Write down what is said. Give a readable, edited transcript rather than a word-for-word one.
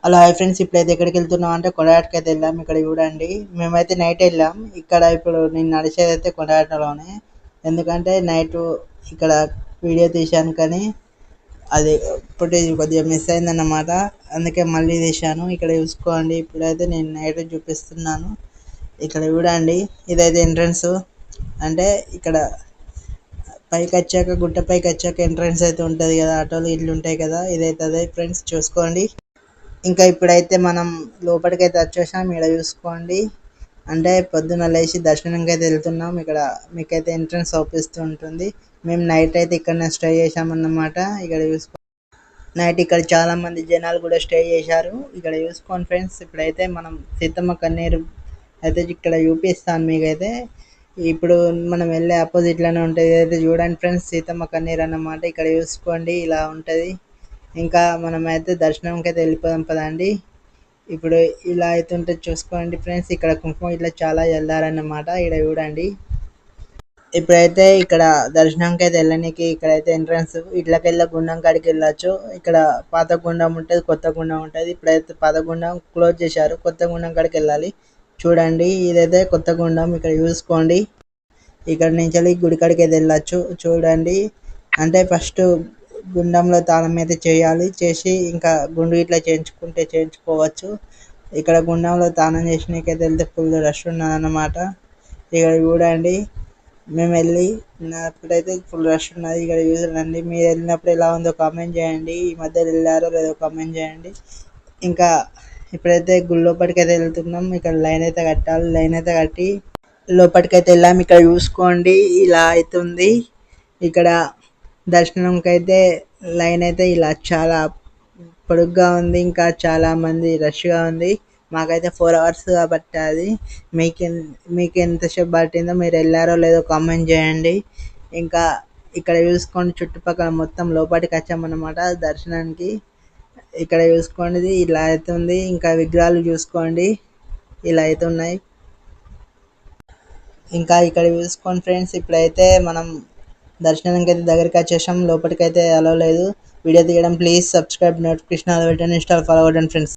అలా hi friends, ఇప్పుడైతే ఎక్కడికి వెళ్తున్నాం అంటే కొడాటికి అయితే వెళ్ళాం. ఇక్కడ చూడండి, మేమైతే నైట్ వెళ్ళాం. ఇక్కడ ఇప్పుడు నేను నడిచేది అయితే కొడాటలోనే, ఎందుకంటే నైట్ ఇక్కడ వీడియో తీశాను కానీ అది ఫుటేజ్ కొద్దిగా మిస్ అయిందన్నమాట. అందుకే మళ్ళీ తీశాను. ఇక్కడ చూసుకోండి, ఇప్పుడైతే నేను నైట్ చూపిస్తున్నాను. ఇక్కడ చూడండి, ఇదైతే ఎంట్రన్స్. అంటే ఇక్కడ పైకి వచ్చాక, గుట్ట పైకి వచ్చాక ఎంట్రన్స్ అయితే ఉంటుంది కదా, ఆటోలు ఇల్లు ఉంటాయి కదా, ఇదైతే అదే ఫ్రెండ్స్ చూసుకోండి. ఇంకా ఇప్పుడైతే మనం లోపలికైతే వచ్చేసాం. ఇక్కడ చూసుకోండి, అంటే పొద్దున్న లేచి దర్శనంకి అయితే వెళ్తున్నాం. ఇక్కడ మీకైతే ఎంట్రన్స్ అవుపిస్తూ ఉంటుంది. మేము నైట్ అయితే ఇక్కడనే స్టే చేసామన్నమాట. ఇక్కడ చూసుకో, నైట్ ఇక్కడ చాలా మంది జనాలు కూడా స్టే చేశారు. ఇక్కడ చూసుకోండి ఫ్రెండ్స్, ఇప్పుడైతే మనం సీతమ్మ కన్నీరు అయితే ఇక్కడ చూపిస్తాను మీకైతే. ఇప్పుడు మనం వెళ్ళే ఆపోజిట్లోనే ఉంటుంది. ఇదైతే చూడండి ఫ్రెండ్స్, సీతమ్మ కన్నీరు అన్నమాట. ఇక్కడ చూసుకోండి, ఇలా ఉంటుంది. ఇంకా మనమైతే దర్శనంకి అయితే వెళ్ళిపోదాం పదండి. ఇప్పుడు ఇలా అయితే ఉంటుంది చూసుకోండి ఫ్రెండ్స్. ఇక్కడ కుంకుమ ఇట్లా చాలా చల్లారన్నమాట. ఇక్కడ చూడండి, ఇప్పుడైతే ఇక్కడ దర్శనంకి అయితే వెళ్ళడానికి ఇక్కడైతే ఎంట్రన్స్. ఇట్లకెళ్ళ గుండం కాడికి వెళ్ళొచ్చు. ఇక్కడ పాత గుండం ఉంటుంది, కొత్త గుండం ఉంటుంది. ఇప్పుడైతే పాత గుండం క్లోజ్ చేశారు, కొత్త గుండం కాడికి వెళ్ళాలి. చూడండి, ఇదైతే కొత్త గుండం. ఇక్కడ చూసుకోండి, ఇక్కడ నుంచి వెళ్ళి గుడి కాడికి అయితే వెళ్ళొచ్చు. చూడండి, అంటే ఫస్ట్ గుండంలో తాళం అయితే చేయాలి. చేసి ఇంకా గుండు ఇట్లా చేయించుకుంటే చేయించుకోవచ్చు. ఇక్కడ గుండంలో తాళం చేసినకైతే వెళ్తే ఫుల్ రష్ ఉన్నదన్నమాట. ఇక్కడ చూడండి, మేము వెళ్ళినప్పుడైతే ఫుల్ రష్ ఉన్నది. ఇక్కడ చూడండి, మీరు వెళ్ళినప్పుడు ఎలా ఉందో కామెంట్ చేయండి. ఈ మధ్య వెళ్ళారో లేదో కామెంట్ చేయండి. ఇంకా ఇప్పుడైతే గుడి లోపలికైతే వెళ్తున్నాం. ఇక్కడ లైన్ అయితే కట్టాలి. లైన్ అయితే కట్టి లోపలికైతే వెళ్ళాం. ఇక్కడ చూసుకోండి, ఇలా అవుతుంది. ఇక్కడ దర్శనంకి అయితే లైన్ అయితే ఇలా చాలా పొడుగ్గా ఉంది. ఇంకా చాలా మంది రష్గా ఉంది. మాకైతే 4 hours పట్టింది. మీకు ఎంతసేపు పట్టిందో, మీరు వెళ్ళారో లేదో కామెంట్ చేయండి. ఇంకా ఇక్కడ చూసుకోండి, చుట్టుపక్కల మొత్తం లోపలికి వచ్చామన్నమాట దర్శనానికి. ఇక్కడ చూసుకోండి, ఇలా అవుతుంది. ఇంకా విగ్రహాలు చూసుకోండి, ఇలా అయితే ఉన్నాయి. ఇంకా ఇక్కడ చూసుకోండి ఫ్రెండ్స్, ఇప్పుడైతే మనం దర్శనానికి అయితే దగ్గరికి వచ్చేసాం. లోపలికైతే అలో లేదు. వీడియో తీయడం ప్లీజ్ సబ్స్క్రైబ్, నోటిఫికేషన్ పెట్టండి, ఇన్స్టాల్ ఫాలో అవ్వండి ఫ్రెండ్స్.